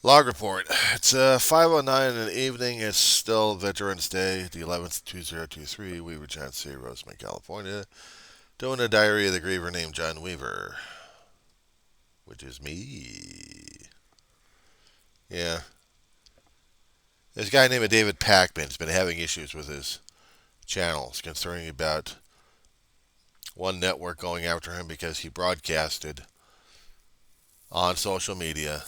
Log report. It's 5:09 in the evening. It's still Veterans Day, the 11th, 2023. Weaver, City, Roseman, California. Doing a diary of the griever named John Weaver, which is me. Yeah. This guy named David Packman's been having issues with his channels concerning about one network going after him because he broadcasted on social media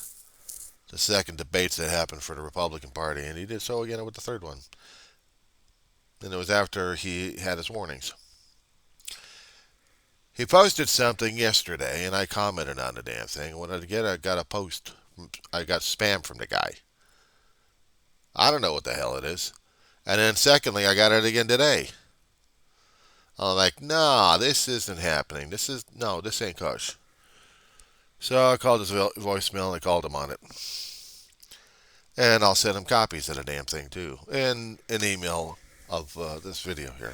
the second debates that happened for the Republican Party, and he did so again with the third one. And it was after he had his warnings. He posted something yesterday, and I commented on the damn thing. When I got a post. I got spam from the guy. I don't know what the hell it is. And then secondly, I got it again today. I'm like, nah, this isn't happening. This ain't Kush. So I called his voicemail and I called him on it. And I'll send him copies of the damn thing too. And an email of this video here.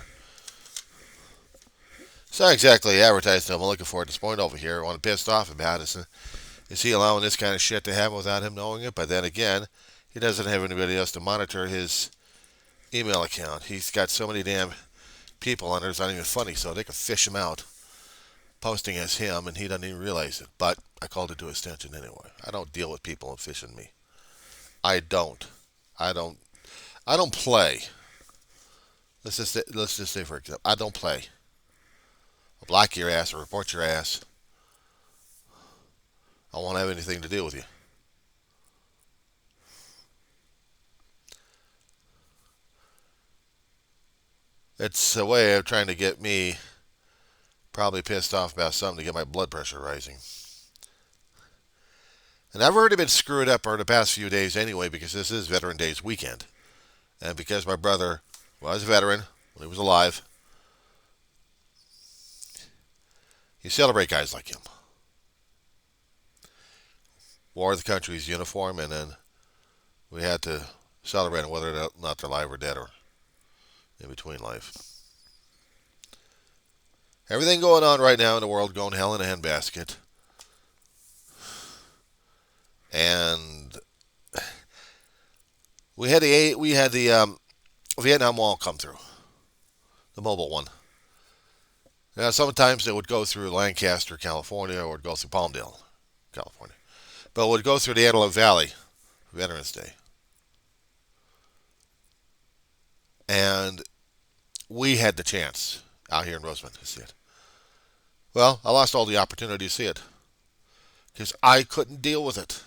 It's not exactly advertising I'm looking for at this point over here. What I'm pissed off about is he allowing this kind of shit to happen without him knowing it? But then again, he doesn't have anybody else to monitor his email account. He's got so many damn people on there, it's not even funny, so they can fish him out posting as him, and he doesn't even realize it. But I called it to his attention anyway. I don't deal with people fishing me. I don't. I don't. I don't play. Let's just say for example, I don't play. I'll block your ass or report your ass. I won't have anything to do with you. It's a way of trying to get me probably pissed off about something to get my blood pressure rising. And I've already been screwed up over the past few days anyway because this is Veteran Days weekend. And because my brother was a veteran when he was alive, you celebrate guys like him. Wore the country's uniform, and then we had to celebrate whether or not they're alive or dead or in between life. Everything going on right now in the world going hell in a handbasket. And we had the Vietnam Wall come through, the mobile one. Now sometimes it would go through Lancaster, California, or it would go through Palmdale, California, but it would go through the Antelope Valley, Veterans Day, and we had the chance out here in Roseman to see it. Well, I lost all the opportunity to see it because I couldn't deal with it.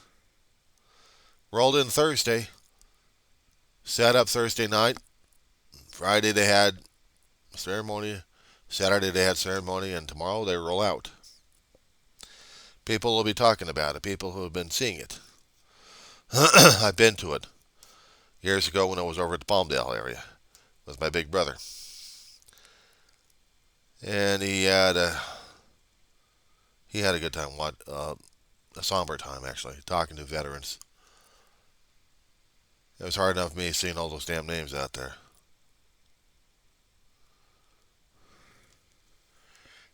Rolled in Thursday, sat up Thursday night. Friday they had ceremony. Saturday they had ceremony, and tomorrow they roll out. People will be talking about it. People who have been seeing it. I've been to it years ago when I was over at the Palmdale area with my big brother, and he had a good time. A somber time actually, talking to veterans. It was hard enough for me seeing all those damn names out there.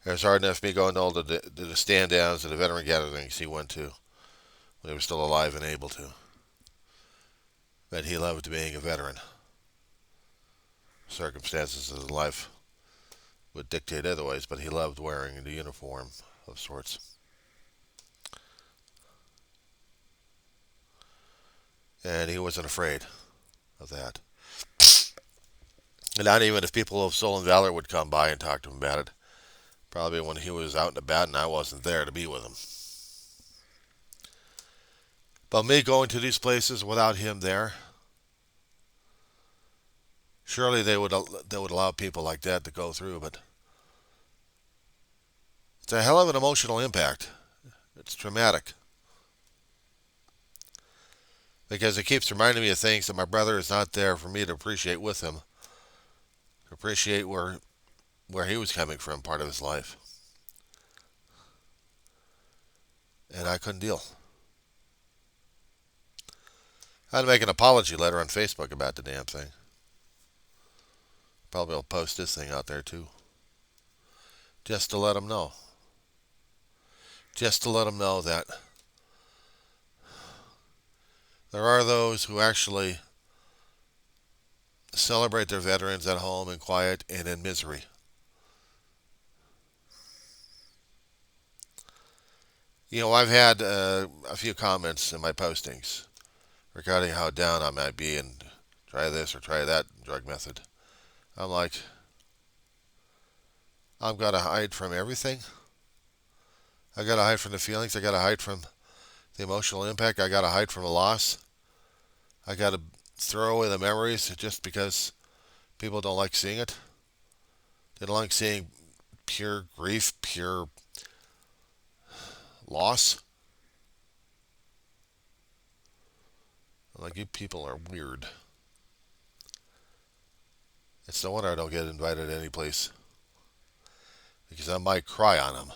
It was hard enough for me going to all the stand downs and the veteran gatherings he went to when he was still alive and able to. But he loved being a veteran. Circumstances of his life would dictate otherwise, but he loved wearing the uniform of sorts. And he wasn't afraid of that. And not even if people of soul and valor would come by and talk to him about it. Probably when he was out and about and I wasn't there to be with him. But me going to these places without him there, surely they would allow people like that to go through. But it's a hell of an emotional impact. It's traumatic because it keeps reminding me of things that my brother is not there for me to appreciate with him, to appreciate where he was coming from, part of his life, and I couldn't deal. I had to make an apology letter on Facebook about the damn thing. Probably will post this thing out there too, just to let him know. Just to let him know that There are those who actually celebrate their veterans at home in quiet and in misery. I've had a few comments in my postings regarding how down I might be and try this or try that drug method. I'm like, I've got to hide from everything. I got to hide from the feelings. I got to hide from the emotional impact. I got to hide from the loss. I got to throw away the memories just because people don't like seeing it. They don't like seeing pure grief, pure loss. I'm like, you people are weird. It's no wonder I don't get invited to any place because I might cry on them.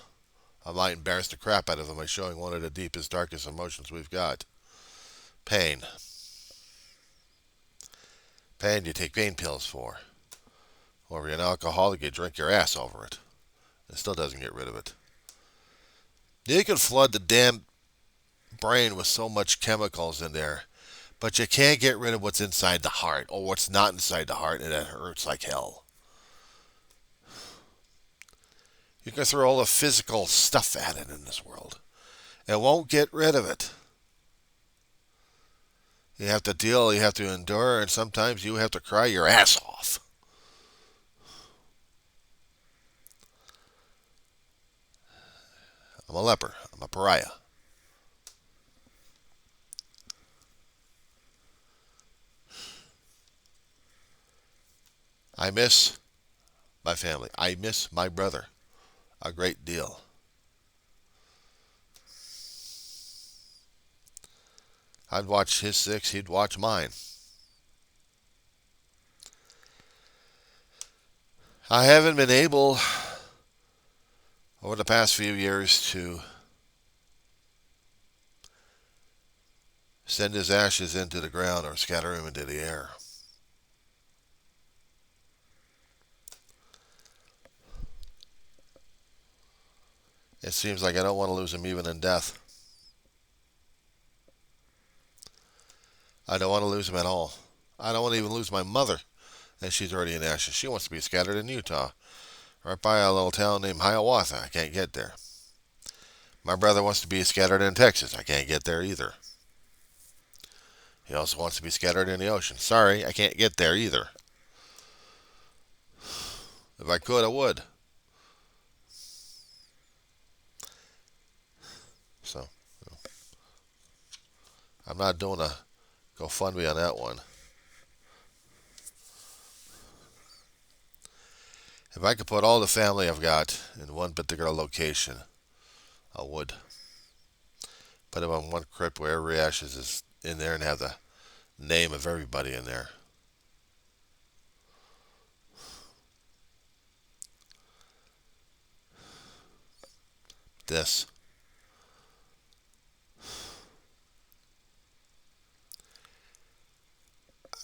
I might embarrass the crap out of them by showing one of the deepest, darkest emotions we've got. Pain. Pain you take pain pills for. Or if you're an alcoholic, you drink your ass over it. It still doesn't get rid of it. You can flood the damn brain with so much chemicals in there, but you can't get rid of what's inside the heart or what's not inside the heart, and it hurts like hell. You can throw all the physical stuff at it in this world. It won't get rid of it. You have to deal, you have to endure, and sometimes you have to cry your ass off. I'm a leper. I'm a pariah. I miss my family. I miss my brother a great deal. I'd watch his six, he'd watch mine. I haven't been able over the past few years to send his ashes into the ground or scatter him into the air. It seems like I don't want to lose him even in death. I don't want to lose him at all. I don't want to even lose my mother, and she's already in ashes. She wants to be scattered in Utah, right by a little town named Hiawatha. I can't get there. My brother wants to be scattered in Texas. I can't get there either. He also wants to be scattered in the ocean. Sorry, I can't get there either. If I could, I would. So, I'm not doing a GoFundMe on that one. If I could put all the family I've got in one particular location, I would. Put them on one crypt where every ashes is in there and have the name of everybody in there. This.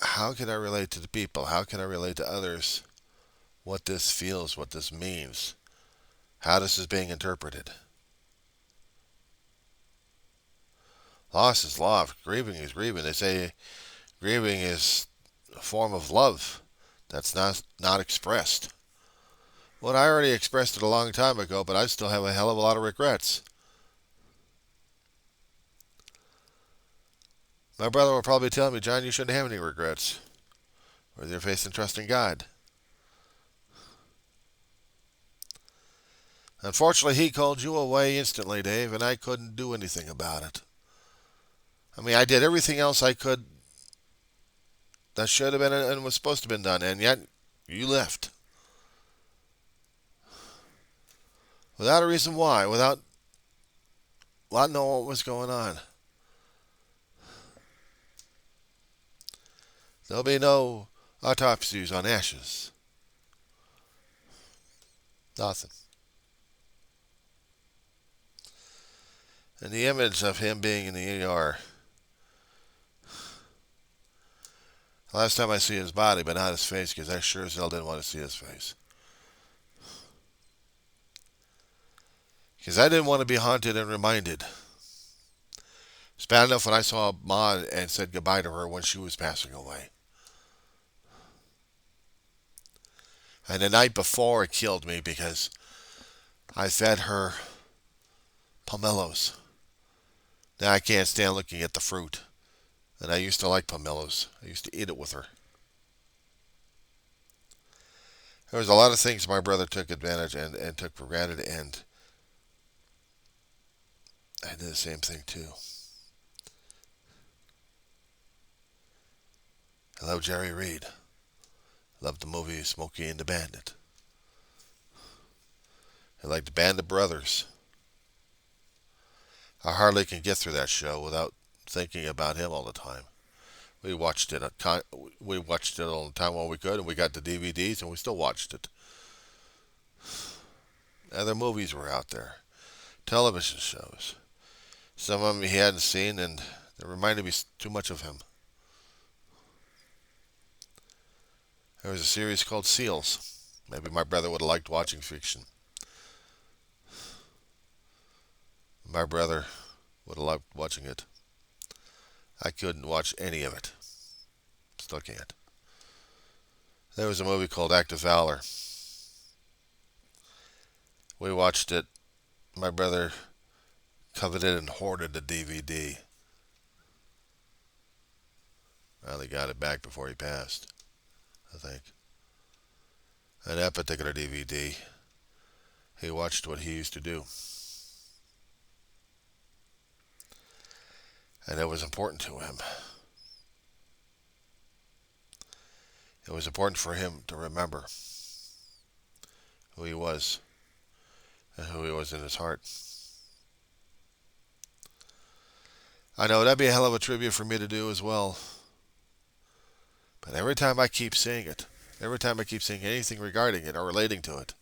How can I relate to the people? How can I relate to others what this feels, what this means, how this is being interpreted? Loss is love. Grieving is grieving. They say grieving is a form of love that's not expressed. Well, I already expressed it a long time ago, but I still have a hell of a lot of regrets. My brother will probably tell me, John, you shouldn't have any regrets. With your faith and trust in God. Unfortunately, he called you away instantly, Dave, and I couldn't do anything about it. I mean, I did everything else I could that should have been and was supposed to have been done, and yet you left. Without a reason why, without knowing what was going on. There'll be no autopsies on ashes. Nothing. And the image of him being in the ER. Last time I see his body, but not his face, because I sure as hell didn't want to see his face. Because I didn't want to be haunted and reminded, Bad enough when I saw Ma and said goodbye to her when she was passing away. And the night before, it killed me because I fed her pomelos. Now I can't stand looking at the fruit. And I used to like pomelos. I used to eat it with her. There was a lot of things my brother took advantage and took for granted, and I did the same thing too. I love Jerry Reed. I loved the movie Smokey and the Bandit. I liked the Band of Brothers. I hardly can get through that show without thinking about him all the time. We watched it. We watched it all the time while we could, and we got the DVDs, and we still watched it. Other movies were out there, television shows. Some of them he hadn't seen, and they reminded me too much of him. There was a series called Seals. Maybe my brother would have liked watching fiction. My brother would have liked watching it. I couldn't watch any of it. Still can't. There was a movie called Act of Valor. We watched it. My brother coveted and hoarded the DVD. Finally got it back before he passed, I think. And that particular DVD, he watched what he used to do. And it was important to him. It was important for him to remember who he was and who he was in his heart. I know that'd be a hell of a tribute for me to do as well. But every time I keep seeing it, every time I keep seeing anything regarding it or relating to it,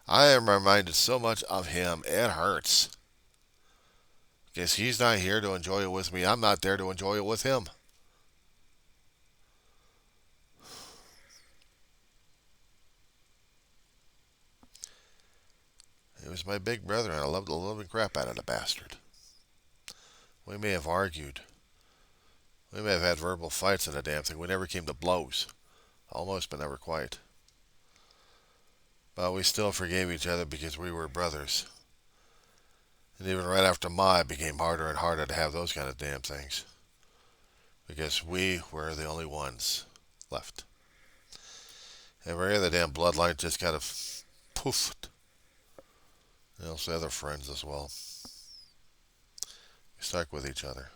I am reminded so much of him. It hurts. Because he's not here to enjoy it with me. I'm not there to enjoy it with him. He was my big brother, and I loved the living crap out of the bastard. We may have argued. We may have had verbal fights on the damn thing. We never came to blows. Almost, but never quite. But we still forgave each other because we were brothers. And even right after Ma, it became harder and harder to have those kind of damn things. Because we were the only ones left. Every other damn bloodline just kind of poofed. And also other friends as well. We stuck with each other.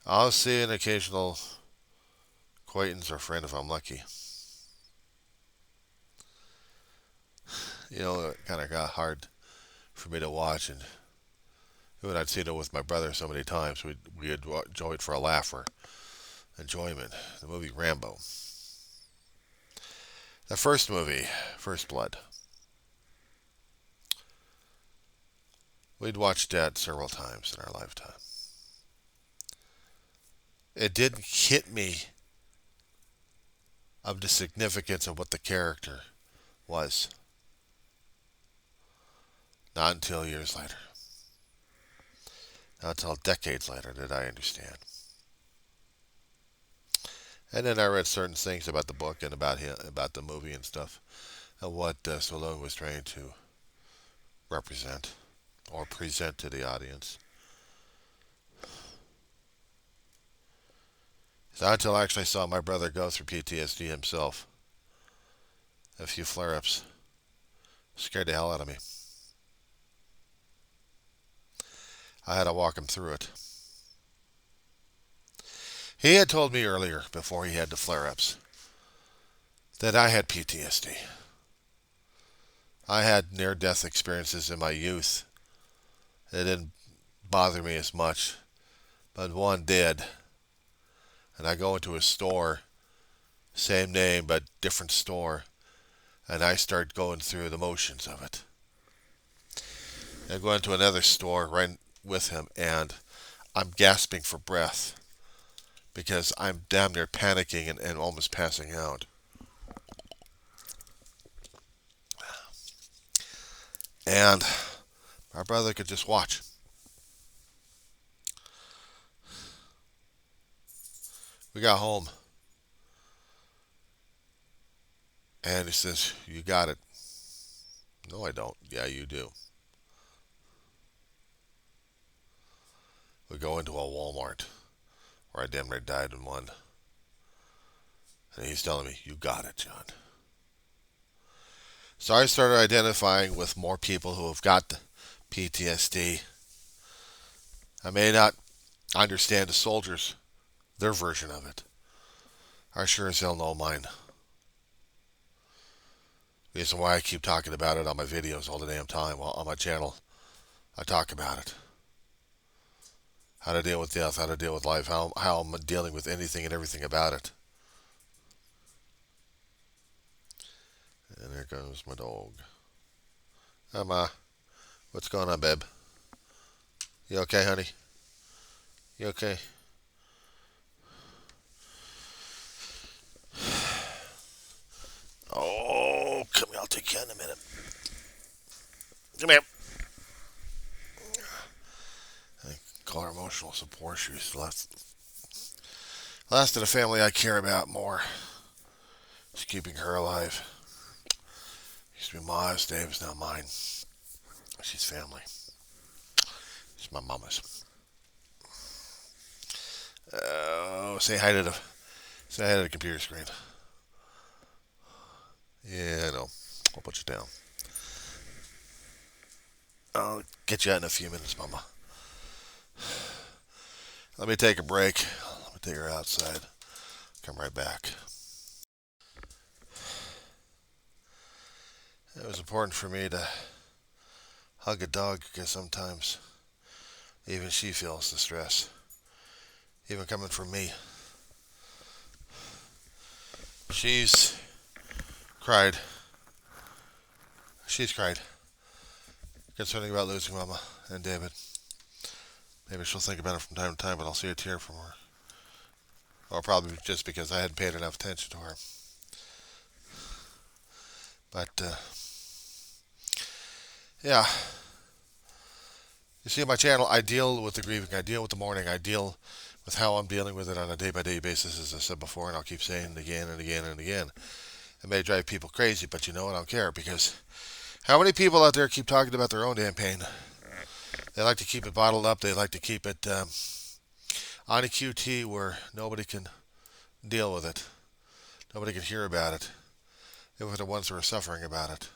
I'll see an occasional acquaintance or friend if I'm lucky. You know, it kind of got hard for me to watch, and when I'd seen it with my brother so many times, we'd enjoy it for a laugh or enjoyment. The movie Rambo. The first movie, First Blood. We'd watched that several times in our lifetime. It didn't hit me of the significance of what the character was. Not until years later. Not until decades later did I understand. And then I read certain things about the book and about him, about the movie and stuff, and what Stallone was trying to represent or present to the audience. It's not until I actually saw my brother go through PTSD himself. A few flare-ups scared the hell out of me. I had to walk him through it. He had told me earlier, before he had the flare-ups, that I had PTSD. I had near-death experiences in my youth. It didn't bother me as much, but one did. And I go into a store, same name but different store, and I start going through the motions of it. I go into another store right with him, and I'm gasping for breath because I'm damn near panicking and almost passing out. And my brother could just watch. We got home, and he says, "You got it." No, I don't. Yeah, you do. We go into a Walmart where I damn near died in one. And he's telling me, "You got it, John." So I started identifying with more people who have got the PTSD. I may not understand the soldiers, their version of it. I sure as hell know mine. The reason why I keep talking about it on my videos all the damn time, well, on my channel, I talk about it. How to deal with death, how to deal with life, how I'm dealing with anything and everything about it. And there goes my dog. Emma, what's going on, babe? You okay, honey? You okay? Oh, come here. I'll take you in a minute. Come here. I call her emotional support. She's the last of the family I care about more. Just keeping her alive. Used to be Ma's, Dave's now mine. She's family. She's my mama's. Oh, say hi to the computer screen. Yeah, I know. I'll put you down. I'll get you out in a few minutes, Mama. Let me take a break. Let me take her outside. Come right back. It was important for me to hug a dog because sometimes even she feels the stress. Even coming from me. She's cried. She's cried. Concerning about losing Mama and David. Maybe she'll think about it from time to time, but I'll see a tear from her. Or probably just because I hadn't paid enough attention to her. But, yeah. You see, on my channel, I deal with the grieving. I deal with the mourning. I deal with how I'm dealing with it on a day-by-day basis, as I said before, and I'll keep saying it again and again and again. It may drive people crazy, but you know what? I don't care, because how many people out there keep talking about their own damn pain? They like to keep it bottled up. They like to keep it on a QT where nobody can deal with it. Nobody can hear about it. Even the ones who are suffering about it.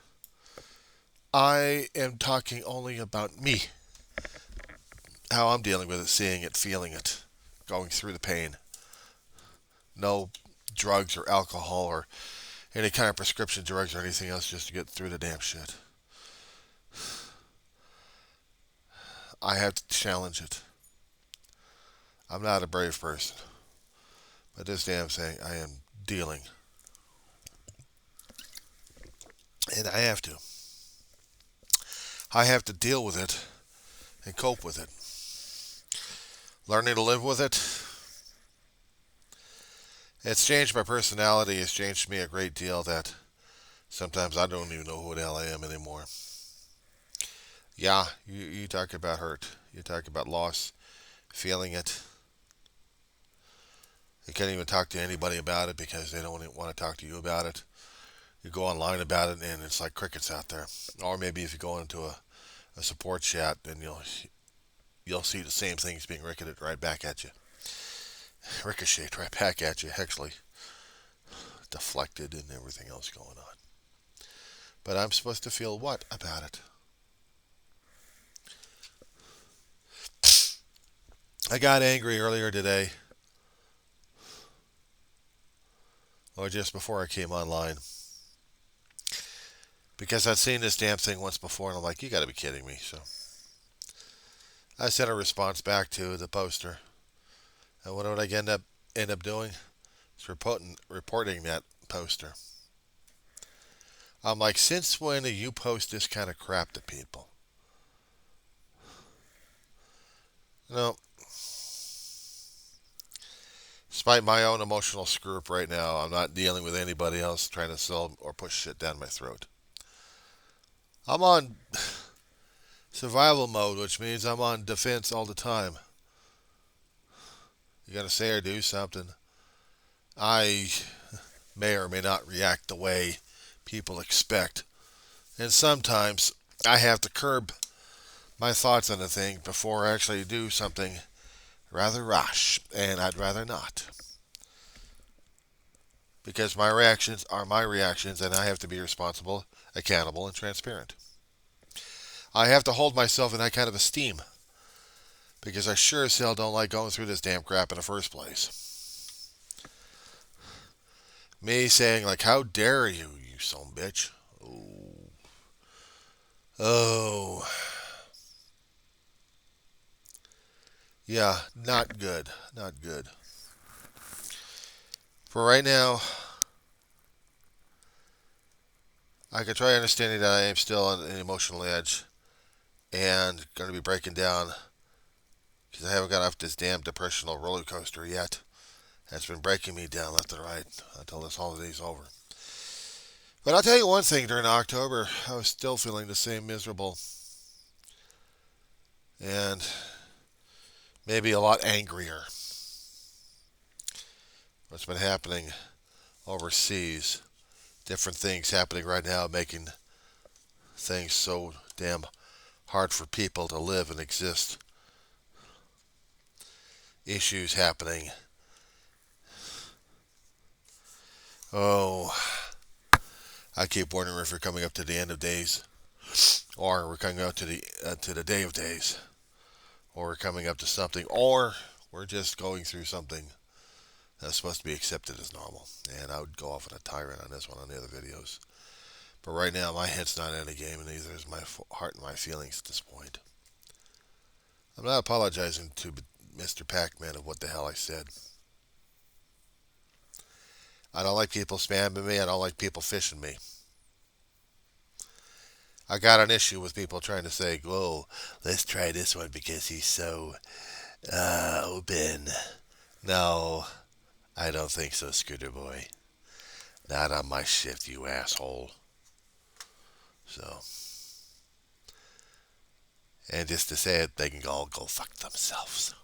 I am talking only about me. How I'm dealing with it, seeing it, feeling it, going through the pain. No drugs or alcohol or any kind of prescription drugs or anything else just to get through the damn shit. I have to challenge it. I'm not a brave person. But this damn thing, I am dealing. And I have to. I have to deal with it and cope with it. Learning to live with it. It's changed my personality. It's changed me a great deal that sometimes I don't even know who the hell I am anymore. Yeah, you talk about hurt. You talk about loss, feeling it. You can't even talk to anybody about it because they don't want to talk to you about it. You go online about it and it's like crickets out there. Or maybe if you go into a support chat, then you'll see the same things being ricocheted right back at you. Ricocheted right back at you, actually. Deflected and everything else going on. But I'm supposed to feel what about it? I got angry earlier today, or just before I came online, because I'd seen this damn thing once before, and I'm like, you got to be kidding me. So I sent a response back to the poster, and what would I end up doing? It's reporting that poster. I'm like, since when do you post this kind of crap to people? No. Despite my own emotional screw up right now, I'm not dealing with anybody else trying to sell or push shit down my throat. I'm on survival mode, which means I'm on defense all the time. You gotta say or do something. I may or may not react the way people expect. And sometimes I have to curb my thoughts on a thing before I actually do something rather rash, and I'd rather not. Because my reactions are my reactions, and I have to be responsible, accountable, and transparent. I have to hold myself in that kind of esteem, because I sure as hell don't like going through this damn crap in the first place. Me saying, like, how dare you, you son of a bitch. Oh. Oh. Yeah, not good. Not good. For right now, I can try understanding that I am still on an emotional edge and going to be breaking down because I haven't got off this damn depressional roller coaster yet. That's been breaking me down left and right until this holiday's over. But I'll tell you one thing, during October, I was still feeling the same miserable and maybe a lot angrier. What's been happening overseas, different things happening right now, making things so damn hard for people to live and exist. Issues happening. Oh, I keep wondering if we're coming up to the end of days, or we're coming up to the day of days, or we're coming up to something, or we're just going through something that's supposed to be accepted as normal. And I would go off on a tyrant on this one on the other videos. But right now, my head's not in the game, and neither is my heart and my feelings at this point. I'm not apologizing to Mr. Pac-Man of what the hell I said. I don't like people spamming me. I don't like people fishing me. I got an issue with people trying to say, "Whoa, let's try this one because he's so open." No, I don't think so, Scooter Boy. Not on my shift, you asshole. So, and just to say it, they can all go fuck themselves.